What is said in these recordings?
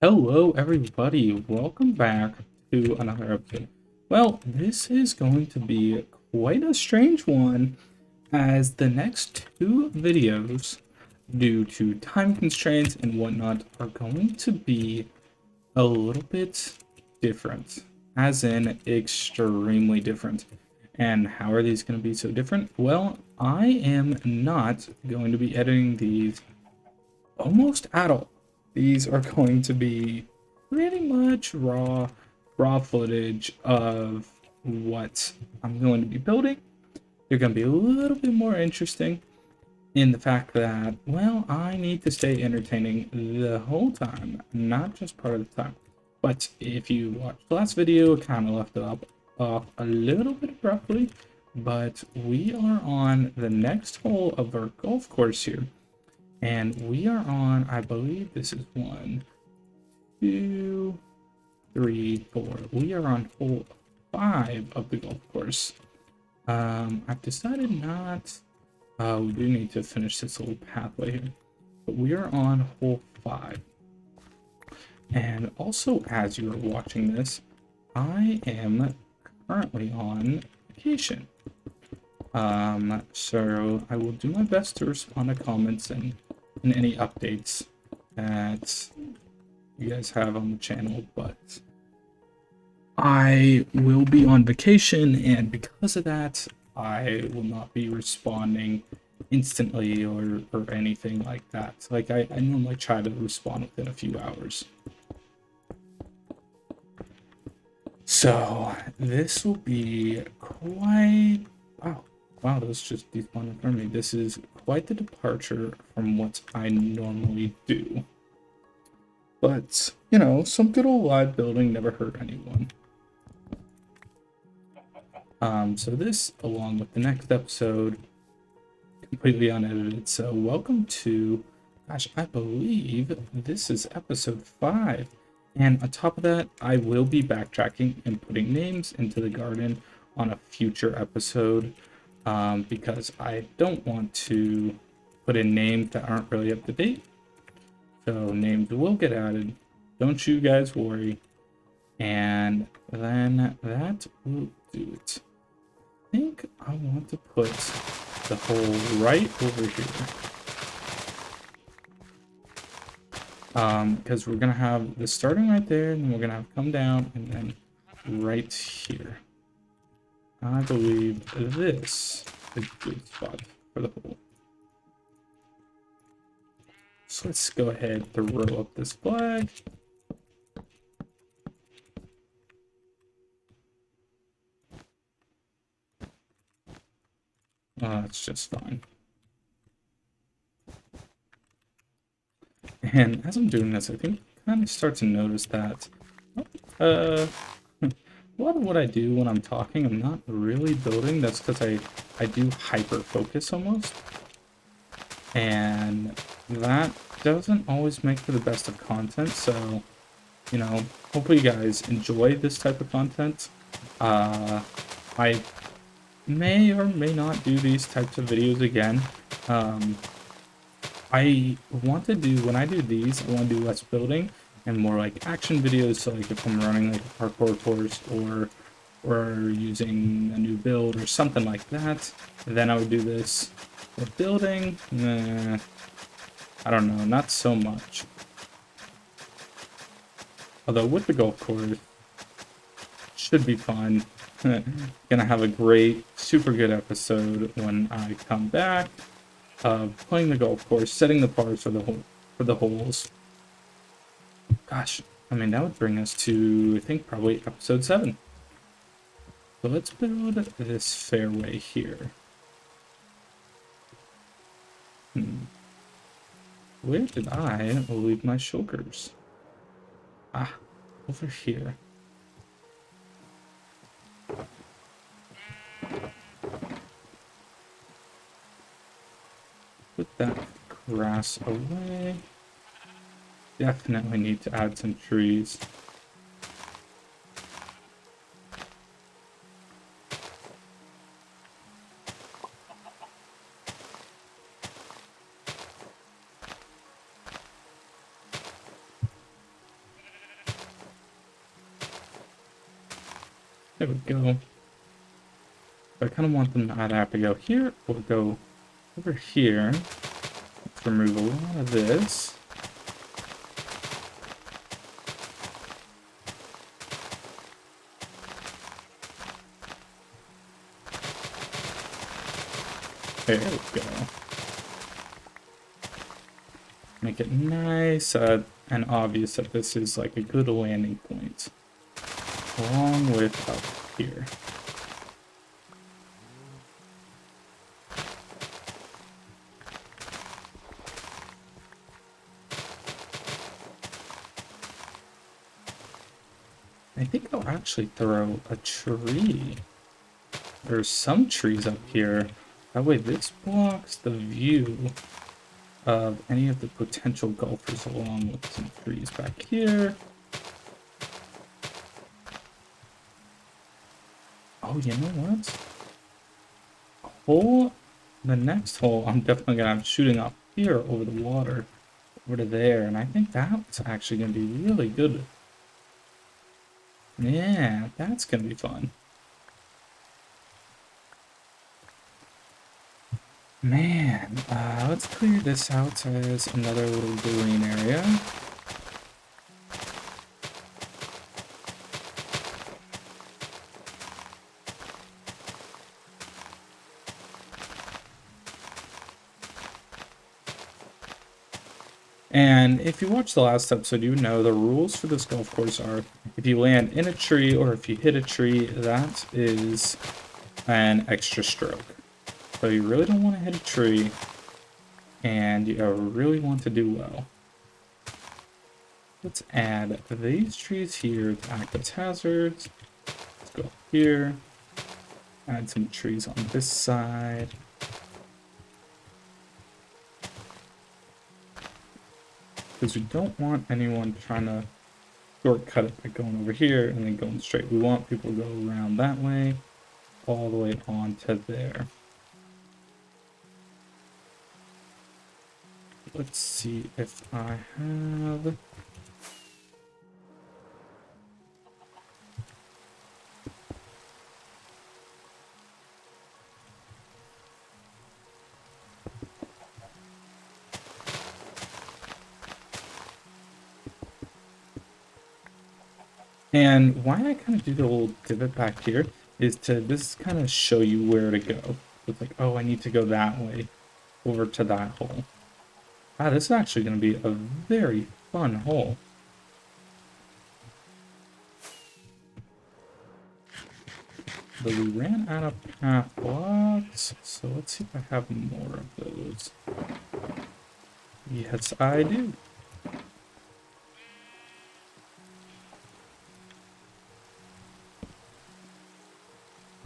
Hello, everybody. Welcome back to another episode. Well, this is going to be quite a strange one, as the next two videos, due to time constraints and whatnot, are going to be a little bit different, as in extremely different. And how are these going to be so different? Well, I am not going to be editing these almost at all. These are going to be pretty much raw footage of what I'm going to be building. They're going to be a little bit more interesting in the fact that, well, I need to stay entertaining the whole time, not just part of the time. But if you watched the last video, it kind of left it off a little bit abruptly, but we are on the next hole of our golf course here. And we are on, I believe this is 1, 2, 3, 4. We are on hole 5 of the golf course. I've decided not, we do need to finish this little pathway here, but we are on hole 5. And also, as you are watching this, I am currently on vacation. So I will do my best to respond to comments and any updates that you guys have on the channel, but I will be on vacation, and because of that, I will not be responding instantly or anything like that. Like I normally try to respond within a few hours. So this will be quite wow, that's just despawned in front of me. This is quite the departure from what I normally do. But, you know, some good old live building never hurt anyone. So this, along with the next episode, completely unedited. So welcome to, gosh, I believe this is episode 5. And on top of that, I will be backtracking and putting names into the garden on a future episode, because I don't want to put in names that aren't really up to date. So names will get added. Don't you guys worry. And then that will do it. I think I want to put the hole right over here. Because we're gonna have the starting right there, and then we're gonna have come down and then right here. I believe this is a good spot for the hole. So let's go ahead and throw up this flag. That's just fine. And as I'm doing this, I think I kind of start to notice that a lot of what I do when I'm talking, I'm not really building. That's because I do hyper focus almost. And that doesn't always make for the best of content. So, you know, hopefully you guys enjoy this type of content. I may or may not do these types of videos again. I want to do, when I do these, I want to do less building and more like action videos. So like if I'm running like a parkour course or using a new build or something like that, then I would do this. With building, I don't know, not so much. Although with the golf course, should be fun. Gonna have a great, super good episode when I come back. Playing the golf course, setting the pars for the holes. Gosh, I mean that would bring us to, I think, probably episode 7. So let's build this fairway here. Where did I leave my shoulders? Ah, over here. Put that grass away. Definitely need to add some trees. There we go. I kind of want them to either have to go here or go over here. Let's remove a lot of this. There we go. Make it nice and obvious that this is like a good landing point. Along with up here. I think I'll actually throw a tree. There's some trees up here. That way this blocks the view of any of the potential golfers, along with some trees back here. Oh, you know what? The next hole, I'm definitely gonna have shooting up here over the water, over to there, and I think that's actually gonna be really good. Yeah, that's gonna be fun. Man, let's clear this out as another little green area. And if you watched the last episode, you know the rules for this golf course are if you land in a tree or if you hit a tree, that is an extra stroke. So you really don't want to hit a tree, and you really want to do well. Let's add these trees here to act as hazards. Let's go up here, add some trees on this side. Because we don't want anyone trying to shortcut it by going over here and then going straight. We want people to go around that way, all the way on to there. Let's see if I have... And why I kind of do the little divot back here is to just kind of show you where to go. It's like, oh, I need to go that way over to that hole. Ah, this is actually going to be a very fun hole. But we ran out of path blocks, so let's see if I have more of those. Yes, I do.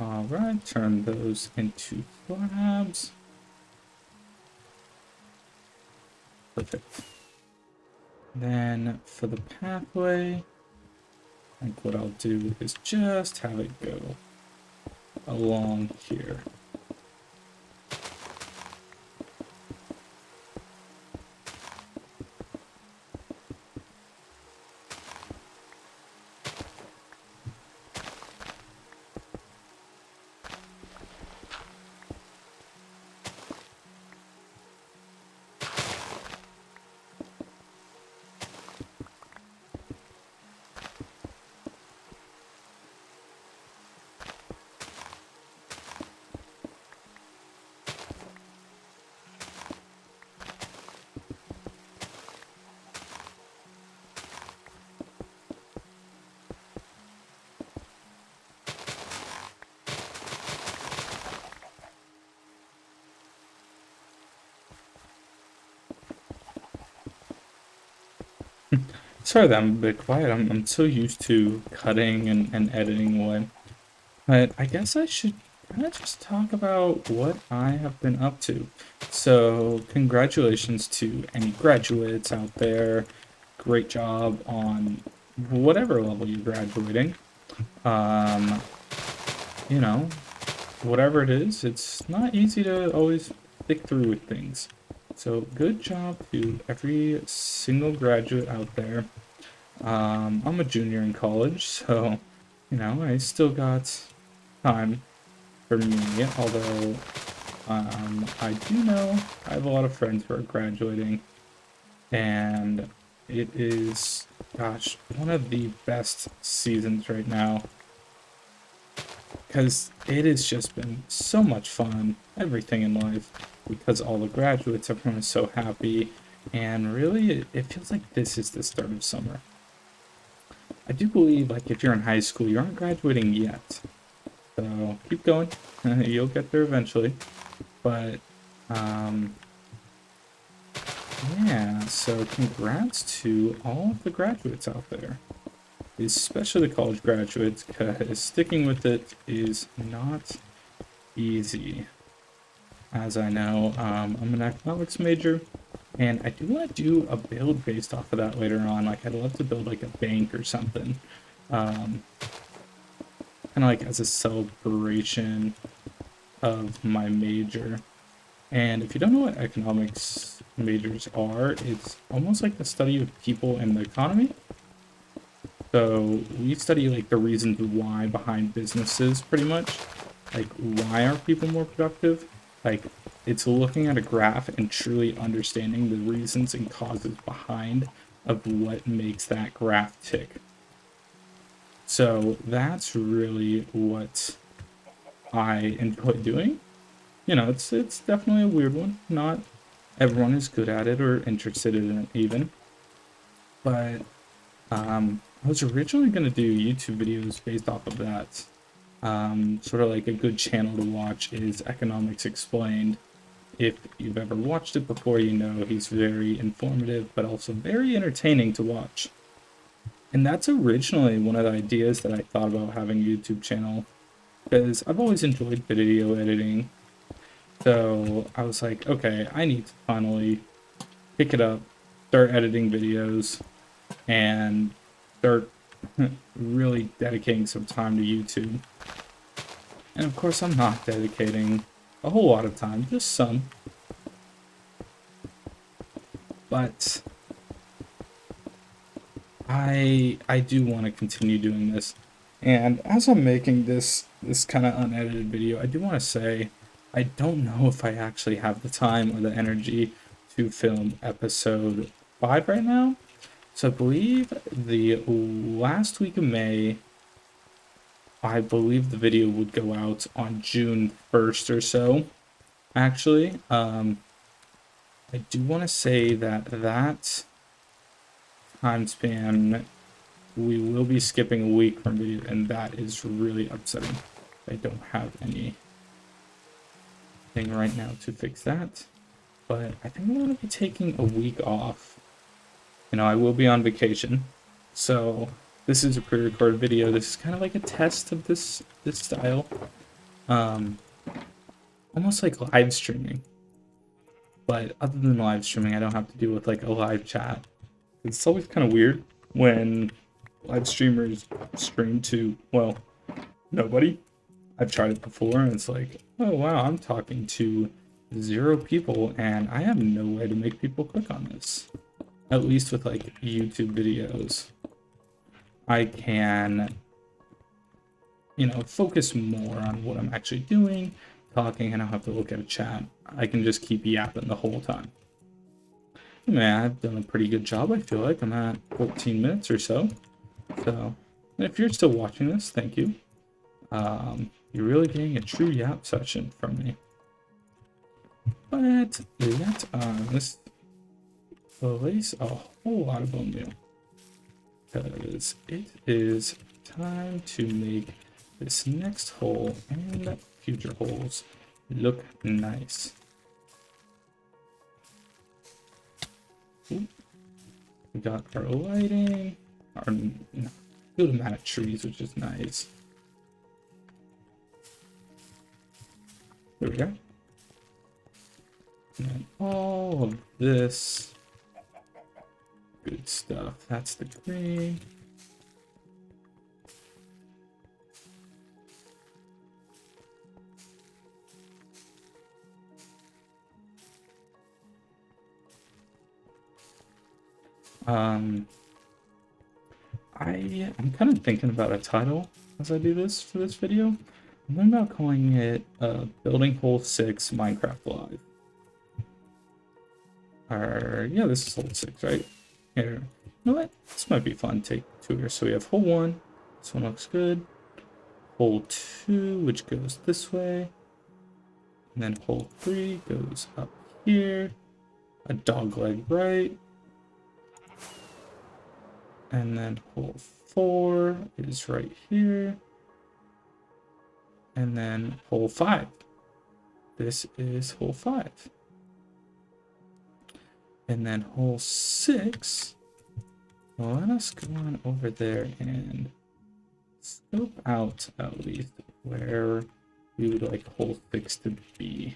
Alright, turn those into slabs. Perfect. Then for the pathway, I think what I'll do is just have it go along here. Sorry that I'm a bit quiet. I'm so used to cutting and editing away. But I guess I should kind of just talk about what I have been up to. So, congratulations to any graduates out there. Great job on whatever level you're graduating. You know, whatever it is, it's not easy to always stick through with things. So, good job to every single graduate out there. I'm a junior in college, so I still got time for me, although I do know I have a lot of friends who are graduating, and it is, gosh, one of the best seasons right now because it has just been so much fun, everything in life, because all the graduates, everyone is so happy, and really it feels like this is the start of summer. I do believe, like, if you're in high school, you aren't graduating yet, so keep going. You'll get there eventually. But um, yeah, so congrats to all of the graduates out there, especially the college graduates, because sticking with it is not easy. As I know, I'm an economics major, and I do want to do a build based off of that later on. Like, I'd love to build like a bank or something, kind of like as a celebration of my major. And if you don't know what economics majors are, it's almost like the study of people and the economy. So we study like the reasons why behind businesses, pretty much. Like, why are people more productive? Like, it's looking at a graph and truly understanding the reasons and causes behind of what makes that graph tick. So that's really what I enjoy doing. It's definitely a weird one. Not everyone is good at it or interested in it even. But I was originally going to do YouTube videos based off of that. Sort of like a good channel to watch is Economics Explained. If you've ever watched it before, you know he's very informative, but also very entertaining to watch. And that's originally one of the ideas that I thought about having a YouTube channel, because I've always enjoyed video editing. So I was like, okay, I need to finally pick it up, start editing videos, and start really dedicating some time to YouTube. And of course, I'm not dedicating a whole lot of time, just some. But I do want to continue doing this. And as I'm making this kind of unedited video, I do want to say I don't know if I actually have the time or the energy to film episode 5 right now. So I believe the last week of May, I believe the video would go out on June 1st or so. Actually, I do want to say that time span, we will be skipping a week from video, and that is really upsetting. I don't have anything right now to fix that, but I think I'm going to be taking a week off. I will be on vacation, so this is a pre-recorded video. This is kind of like a test of this style, almost like live streaming. But other than live streaming, I don't have to deal with like a live chat. It's always kind of weird when live streamers stream to, well, nobody. I've tried it before, and it's like, oh wow, I'm talking to 0 people, and I have no way to make people click on this. At least with like YouTube videos, I can, focus more on what I'm actually doing, talking, and I don't have to look at a chat. I can just keep yapping the whole time. Man, I've done a pretty good job, I feel like. I'm at 14 minutes or so. So, if you're still watching this, thank you. You're really getting a true yap session from me. But let's place a whole lot of bone meal, because it is time to make this next hole and future holes look nice. Ooh. We got our lighting, our good amount of trees, which is nice. There we go. And then all of this good stuff. That's the green. I'm kind of thinking about a title as I do this for this video. I'm thinking about calling it Building Hole 6 Minecraft Live. Or, yeah, this is hole 6, right? Here. You know what? This might be fun. Take 2 here. So we have hole 1. This one looks good. Hole 2, which goes this way. And then hole 3 goes up here. A dog leg right. And then hole 4 is right here. And then hole 5. This is hole 5. And then hole 6. Well, let us go on over there and scope out at least where we would like hole 6 to be.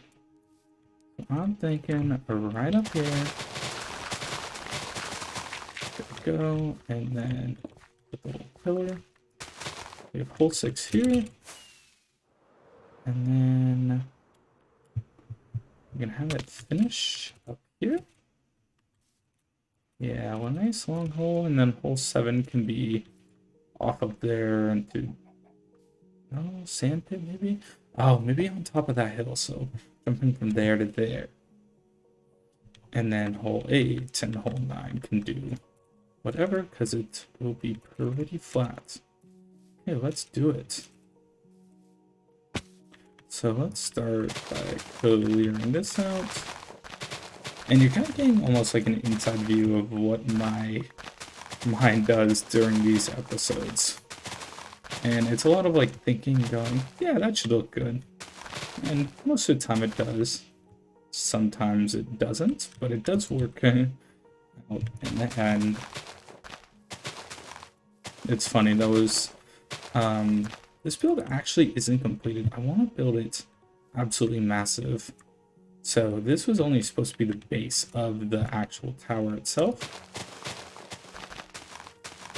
So I'm thinking right up here. There we go. And then put the little pillar. We have hole 6 here. And then I'm gonna have it finish up here. Yeah, one nice long hole, and then hole 7 can be off of there into sand pit maybe? Oh, maybe on top of that hill, so jumping from there to there. And then hole 8 and hole 9 can do whatever, because it will be pretty flat. Okay, let's do it. So let's start by clearing this out. And you're kind of getting almost like an inside view of what my mind does during these episodes. And it's a lot of like thinking, going, yeah, that should look good. And most of the time it does. Sometimes it doesn't, but it does work out in the end. It's funny, this build actually isn't completed. I want to build it absolutely massive. So this was only supposed to be the base of the actual tower itself.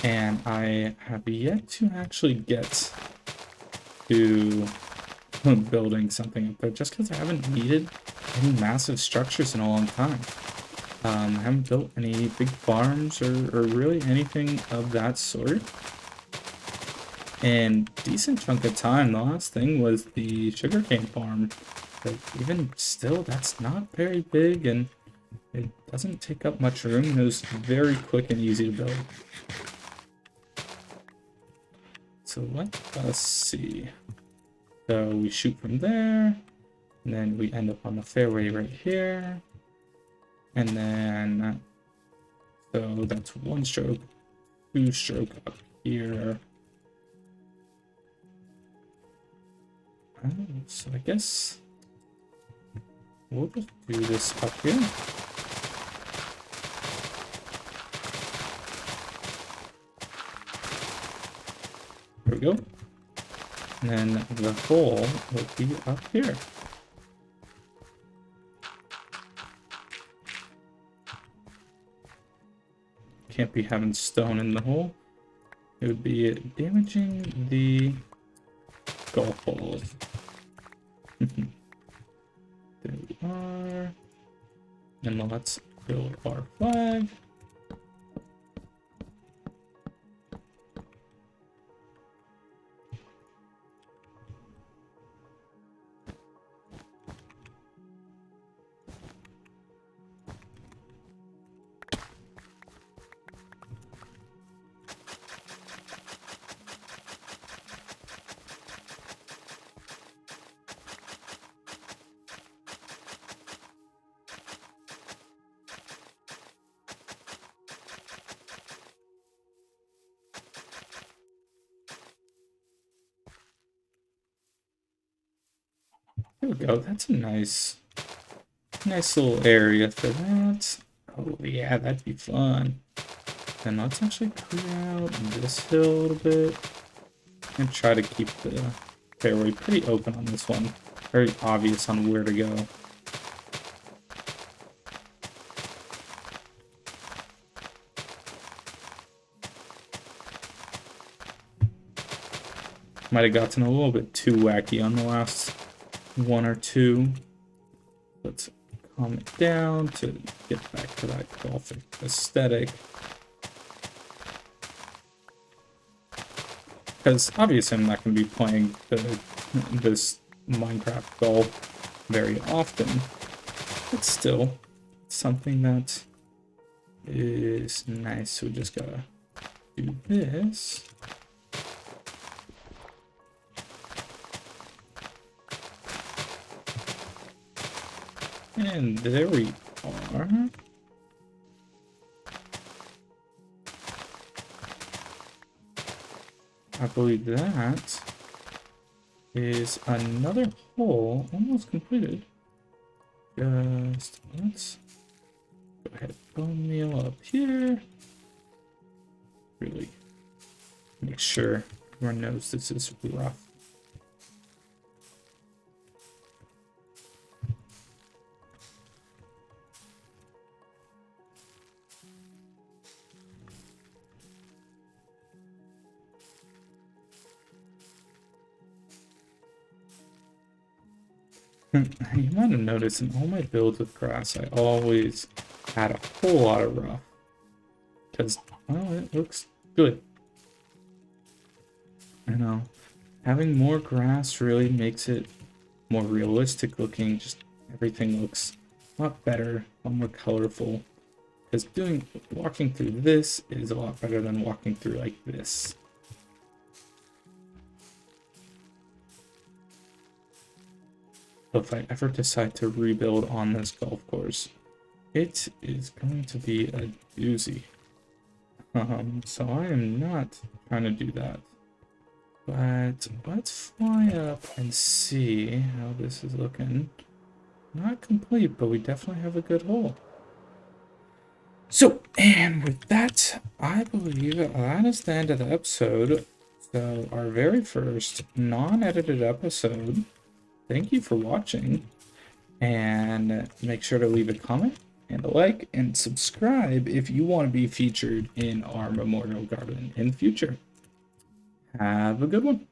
And I have yet to actually get to building something up there, just because I haven't needed any massive structures in a long time. I haven't built any big farms or really anything of that sort. And decent chunk of time, the last thing was the sugarcane farm. But even still, that's not very big, and it doesn't take up much room, and it was very quick and easy to build. So let us see. So we shoot from there, and then we end up on the fairway right here. And then, so that's 1 stroke, 2 stroke up here. So I guess we'll just do this up here. There we go. And then the hole will be up here. Can't be having stone in the hole. It would be damaging the golf balls. There we are. And let's build our flag. There we go. That's a nice little area for that. Oh yeah, that'd be fun. Then let's actually clear out this hill a little bit and try to keep the fairway pretty open on this one. Very obvious on where to go. Might have gotten a little bit too wacky on the last 1 or 2. Let's calm it down to get back to that golf aesthetic. Because obviously I'm not going to be playing this Minecraft golf very often. But still, something that is nice. So we just gotta do this. And there we are. I believe that is another hole almost completed. Just let's go ahead, bone meal up here. Really make sure everyone knows this is rough. You might have noticed in all my builds with grass, I always had a whole lot of rough. Because, well, it looks good. I know. Having more grass really makes it more realistic looking. Just everything looks a lot better, a lot more colorful. Because walking through this is a lot better than walking through like this. So if I ever decide to rebuild on this golf course, it is going to be a doozy. So I am not trying to do that. But let's fly up and see how this is looking. Not complete, but we definitely have a good hole. So, and with that, I believe that is the end of the episode. So, our very first non-edited episode. Thank you for watching, and make sure to leave a comment and a like and subscribe if you want to be featured in our memorial garden in the future. Have a good one.